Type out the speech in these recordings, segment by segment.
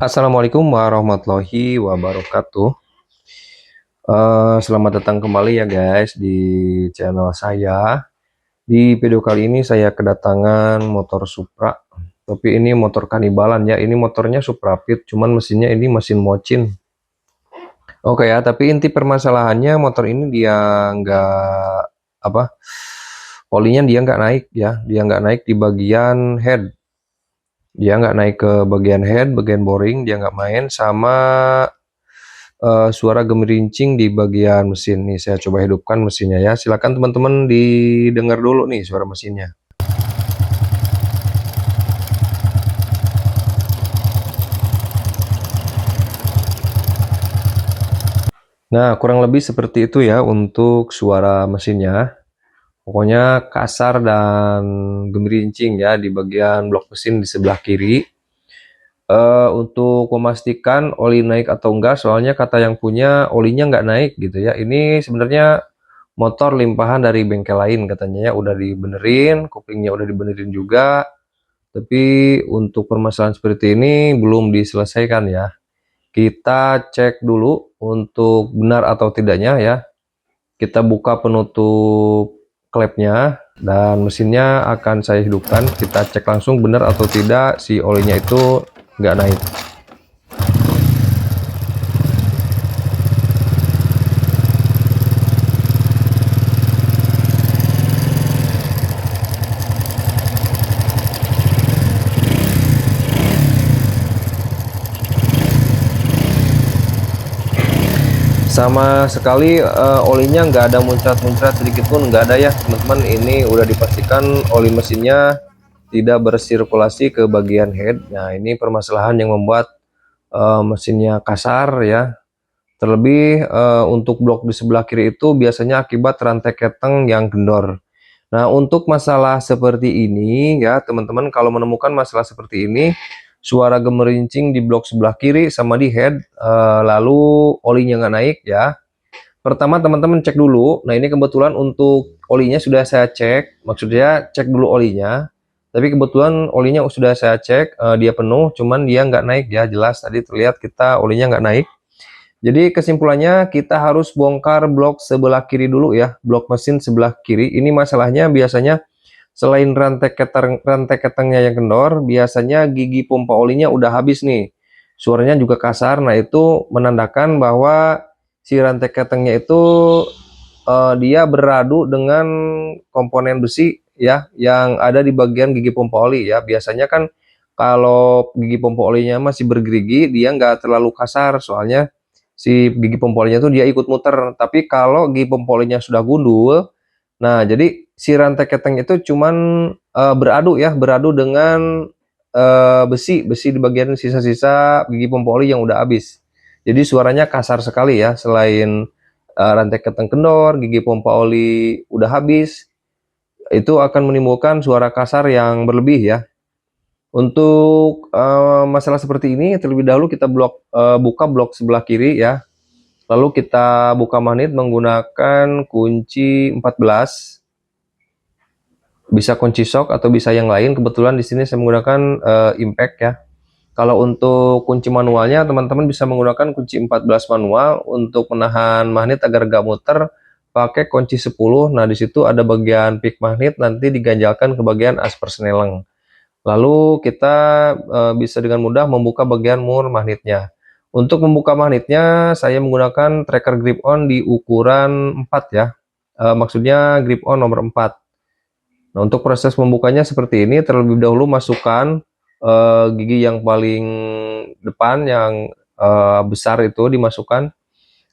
Assalamualaikum warahmatullahi wabarakatuh. Selamat datang kembali ya guys di channel saya. Di video kali ini saya kedatangan motor Supra. Tapi ini motor kanibalan ya. Ini motornya Supra Pit, cuman mesinnya ini mesin Mochin. Oke ya, tapi inti permasalahannya motor ini dia nggak apa? Olinya dia nggak naik ya. Dia nggak naik di bagian head. Dia nggak naik ke bagian head, bagian boring dia nggak main sama suara gemerincing di bagian mesin. Nih saya coba hidupkan mesinnya ya. Silakan teman-teman didengar dulu nih suara mesinnya. Nah, kurang lebih seperti itu ya untuk suara mesinnya. Pokoknya kasar dan gemerincing ya di bagian blok mesin di sebelah kiri. Untuk memastikan oli naik atau enggak, soalnya kata yang punya olinya nggak naik gitu ya. Ini sebenarnya motor limpahan dari bengkel lain katanya ya, udah dibenerin, kupingnya udah dibenerin juga. Tapi untuk permasalahan seperti ini belum diselesaikan ya. Kita cek dulu untuk benar atau tidaknya ya. Kita buka penutup klepnya dan mesinnya akan saya hidupkan. Kita cek langsung benar atau tidak si olinya itu nggak naik. Sama sekali olinya nggak ada muncrat-muncrat sedikit pun, nggak ada ya teman-teman. Ini udah dipastikan oli mesinnya tidak bersirkulasi ke bagian head. Nah ini permasalahan yang membuat mesinnya kasar ya. Terlebih untuk blok di sebelah kiri itu biasanya akibat rantai keteng yang kendor. Nah, untuk masalah seperti ini ya, teman-teman kalau menemukan masalah seperti ini, suara gemerincing di blok sebelah kiri sama di head, lalu olinya nggak naik ya. Pertama teman-teman cek dulu. Nah, ini kebetulan untuk olinya sudah saya cek, maksudnya cek dulu olinya. Tapi kebetulan olinya sudah saya cek, dia penuh, cuman dia nggak naik ya, jelas tadi terlihat kita olinya nggak naik. Jadi kesimpulannya kita harus bongkar blok sebelah kiri dulu ya, blok mesin sebelah kiri. Ini masalahnya biasanya selain rantai ketengnya yang kendor, biasanya gigi pompa olinya udah habis nih. Suaranya juga kasar. Nah, itu menandakan bahwa si rantai ketengnya itu dia beradu dengan komponen besi ya yang ada di bagian gigi pompa oli ya. Biasanya kan kalau gigi pompa olinya masih bergerigi, dia nggak terlalu kasar, soalnya si gigi pompa olinya tuh dia ikut muter. Tapi kalau gigi pompa olinya sudah gundul, nah jadi si rantai keteng itu cuman beradu ya, beradu dengan besi di bagian sisa-sisa gigi pompa oli yang udah habis. Jadi suaranya kasar sekali ya, selain rantai keteng kendor, gigi pompa oli udah habis, itu akan menimbulkan suara kasar yang berlebih ya. Untuk masalah seperti ini terlebih dahulu kita buka blok sebelah kiri ya. Lalu kita buka magnet menggunakan kunci 14. Bisa kunci shock atau bisa yang lain. Kebetulan di sini saya menggunakan impact ya. Kalau untuk kunci manualnya teman-teman bisa menggunakan kunci 14 manual. Untuk menahan magnet agar gak muter pakai kunci 10. Nah, di situ ada bagian pick magnet, nanti diganjalkan ke bagian as persneleng. Lalu kita bisa dengan mudah membuka bagian mur magnetnya. Untuk membuka magnetnya saya menggunakan tracker grip on di ukuran 4 ya. Maksudnya grip on nomor 4. Nah, untuk proses membukanya seperti ini. Terlebih dahulu masukkan gigi yang paling depan yang besar itu dimasukkan,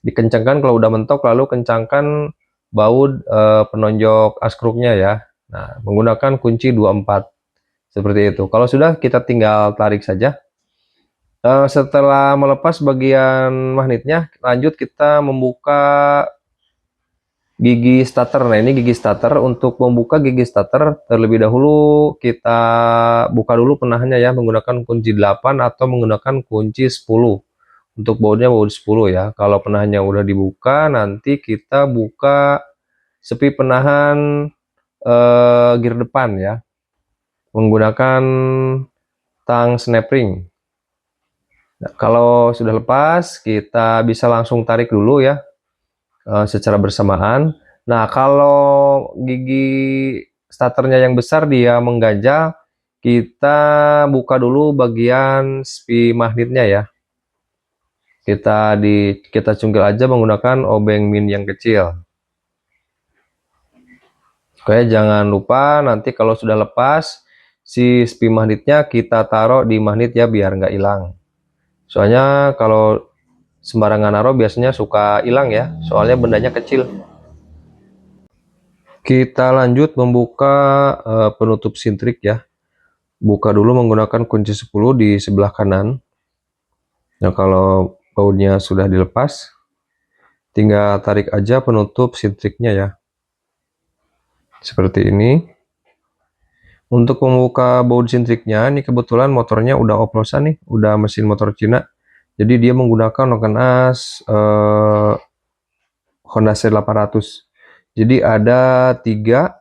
dikencangkan kalau udah mentok, lalu kencangkan baut penonjok askruknya ya. Nah, menggunakan kunci 24 seperti itu. Kalau sudah, kita tinggal tarik saja. Setelah melepas bagian magnetnya, lanjut kita membuka gigi starter. Nah, ini gigi starter. Untuk membuka gigi starter terlebih dahulu kita buka dulu penahannya ya, menggunakan kunci 8 atau menggunakan kunci 10. Untuk bautnya baut 10 ya. Kalau penahannya udah dibuka, nanti kita buka sepi penahan gear depan ya, menggunakan tang snap ring. Nah, kalau sudah lepas, kita bisa langsung tarik dulu ya, secara bersamaan. Nah, kalau gigi starternya yang besar dia mengganjal, kita buka dulu bagian spi magnetnya ya. Kita cungkil aja menggunakan obeng min yang kecil. Oke, jangan lupa nanti kalau sudah lepas, si spi magnetnya kita taruh di magnet ya biar nggak hilang. Soalnya kalau sembarangan naruh biasanya suka hilang ya, soalnya bendanya kecil. Kita lanjut membuka penutup sintrik ya. Buka dulu menggunakan kunci 10 di sebelah kanan. Nah, kalau bautnya sudah dilepas, tinggal tarik aja penutup sintriknya ya. Seperti ini. Untuk membuka baut sintriknya, ini kebetulan motornya udah oplosan nih, udah mesin motor Cina. Jadi dia menggunakan noken as Honda C800. Jadi ada tiga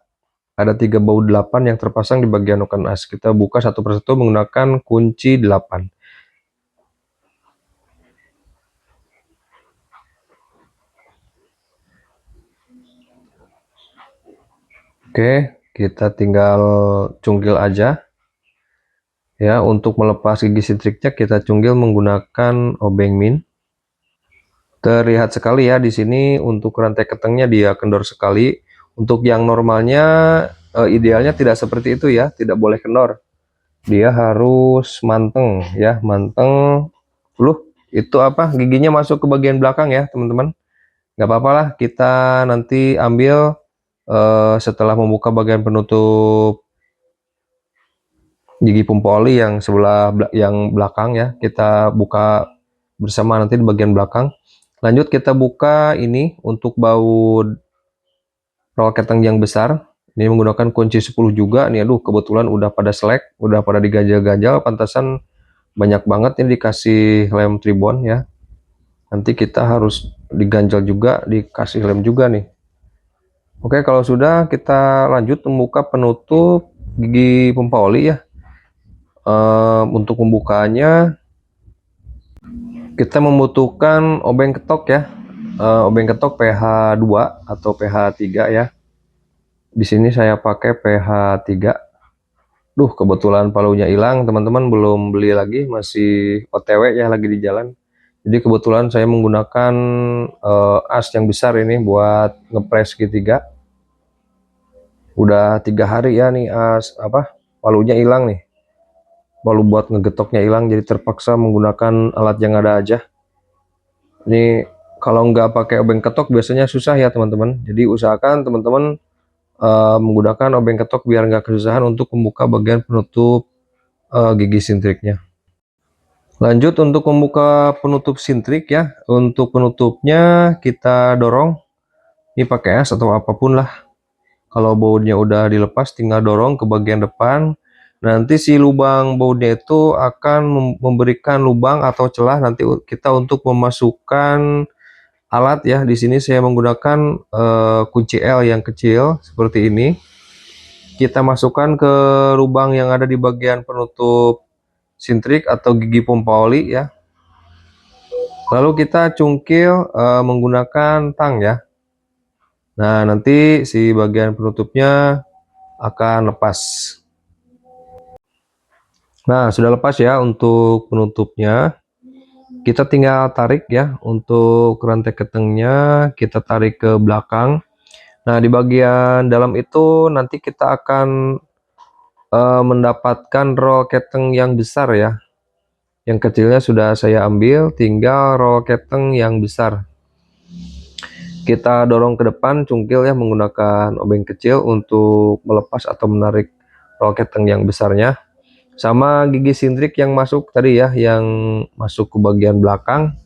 baut 8 yang terpasang di bagian noken as. Kita buka satu persatu menggunakan kunci 8. Oke, kita tinggal cungkil aja. Ya, untuk melepas gigi sintriknya kita cungkil menggunakan obeng min. Terlihat sekali ya di sini untuk rantai ketengnya dia kendor sekali. Untuk yang normalnya idealnya tidak seperti itu ya, tidak boleh kendor. Dia harus manteng ya, manteng. Loh, itu apa? Giginya masuk ke bagian belakang ya, teman-teman. Nggak apa-apa lah, kita nanti ambil setelah membuka bagian penutup gigi pompa oli yang sebelah yang belakang ya, kita buka bersama nanti di bagian belakang. Lanjut kita buka ini untuk baut roll keteng yang besar. Ini menggunakan kunci 10 juga nih. Aduh, kebetulan udah pada selek, udah pada diganjal-ganjal, pantasan banyak banget ini dikasih lem tribon ya. Nanti kita harus diganjal juga, dikasih lem juga nih. Oke, kalau sudah kita lanjut membuka penutup gigi pompa oli ya. Untuk pembukanya kita membutuhkan obeng ketok ya. Obeng ketok pH 2 atau pH 3 ya. Di sini saya pakai pH 3. Duh, kebetulan palunya hilang, teman-teman, belum beli lagi, masih OTW ya, lagi di jalan. Jadi kebetulan saya menggunakan as yang besar ini buat ngepres segitiga. Udah 3 hari ya nih palunya hilang nih. Palu buat ngegetoknya hilang, jadi terpaksa menggunakan alat yang ada aja. Ini kalau nggak pakai obeng ketok biasanya susah ya teman-teman. Jadi usahakan teman-teman menggunakan obeng ketok biar nggak kesusahan untuk membuka bagian penutup gigi sintriknya. Lanjut untuk membuka penutup sintrik ya. Untuk penutupnya kita dorong ini pakai es atau apapun lah. Kalau bautnya udah dilepas tinggal dorong ke bagian depan. Nanti si lubang bautnya itu akan memberikan lubang atau celah nanti kita untuk memasukkan alat ya. Di sini saya menggunakan kunci L yang kecil seperti ini. Kita masukkan ke lubang yang ada di bagian penutup sintrik atau gigi pompa oli ya. Lalu kita cungkil menggunakan tang ya. Nah, nanti si bagian penutupnya akan lepas. Nah, sudah lepas ya untuk penutupnya. Kita tinggal tarik ya. Untuk rantai ketengnya kita tarik ke belakang. Nah, di bagian dalam itu nanti kita akan mendapatkan roll keteng yang besar ya. Yang kecilnya sudah saya ambil, tinggal roll keteng yang besar. Kita dorong ke depan cungkil ya menggunakan obeng kecil untuk melepas atau menarik roll keteng yang besarnya. Sama gigi sintrik yang masuk tadi ya, yang masuk ke bagian belakang.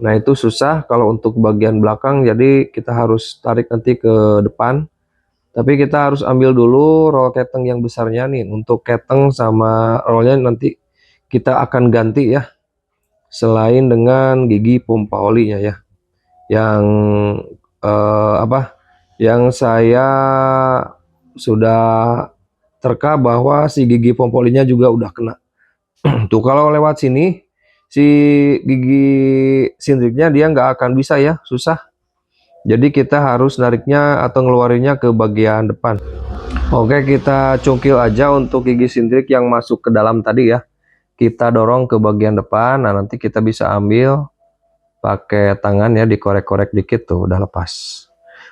Nah, itu susah kalau untuk bagian belakang, jadi kita harus tarik nanti ke depan. Tapi kita harus ambil dulu roll keteng yang besarnya nih. Untuk keteng sama rollnya nanti kita akan ganti ya. Selain dengan gigi pompa olinya ya. Yang Yang saya sudah terka bahwa si gigi pompa olinya juga udah kena. Tuh kalau lewat sini si gigi sindriknya dia nggak akan bisa ya, susah. Jadi kita harus nariknya atau ngeluarinnya ke bagian depan. Oke, kita cungkil aja untuk gigi sindrik yang masuk ke dalam tadi ya. Kita dorong ke bagian depan. Nah, nanti kita bisa ambil pakai tangan ya, dikorek-korek dikit tuh, udah lepas.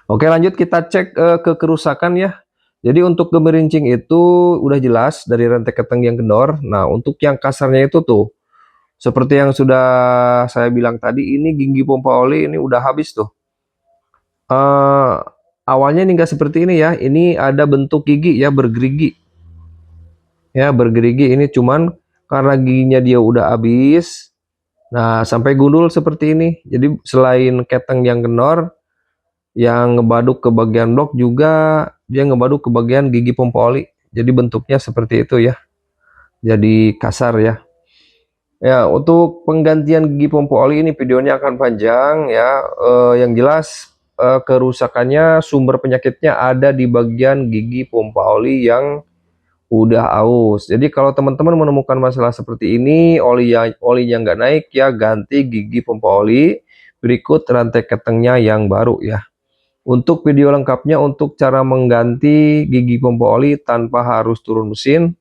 Oke, lanjut kita cek ke kerusakan ya. Jadi untuk gemerincing itu udah jelas dari rantai keteng yang kendor. Nah, untuk yang kasarnya itu tuh, seperti yang sudah saya bilang tadi, ini gigi pompa oli ini udah habis tuh. Awalnya ini enggak seperti ini ya. Ini ada bentuk gigi ya, bergerigi. Ya, bergerigi ini cuman karena giginya dia udah habis. Nah, sampai gundul seperti ini. Jadi selain keteng yang kendor, yang ngebaduk ke bagian blok juga dia ngebaduk ke bagian gigi pompa oli. Jadi bentuknya seperti itu ya. Jadi kasar ya. Ya, untuk penggantian gigi pompa oli ini videonya akan panjang ya. Yang jelas kerusakannya, sumber penyakitnya ada di bagian gigi pompa oli yang udah aus. Jadi kalau teman-teman menemukan masalah seperti ini, olinya nggak naik ya, ganti gigi pompa oli berikut rantai ketengnya yang baru ya. Untuk video lengkapnya untuk cara mengganti gigi pompa oli tanpa harus turun mesin,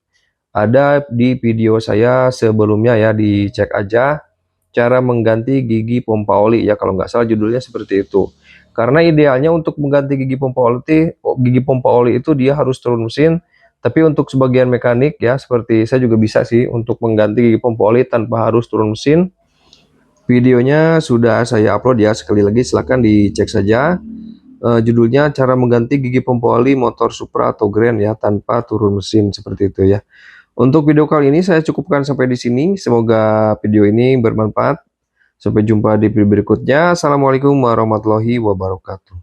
ada di video saya sebelumnya ya, dicek aja cara mengganti gigi pompa oli ya, kalau nggak salah judulnya seperti itu. Karena idealnya untuk mengganti gigi pompa oli itu dia harus turun mesin, tapi untuk sebagian mekanik ya seperti saya juga bisa sih untuk mengganti gigi pompa oli tanpa harus turun mesin. Videonya sudah saya upload ya, sekali lagi silahkan dicek saja. Judulnya cara mengganti gigi pompa oli motor Supra atau Grand ya tanpa turun mesin, seperti itu ya. Untuk video kali ini saya cukupkan sampai di sini. Semoga video ini bermanfaat. Sampai jumpa di video berikutnya. Assalamualaikum warahmatullahi wabarakatuh.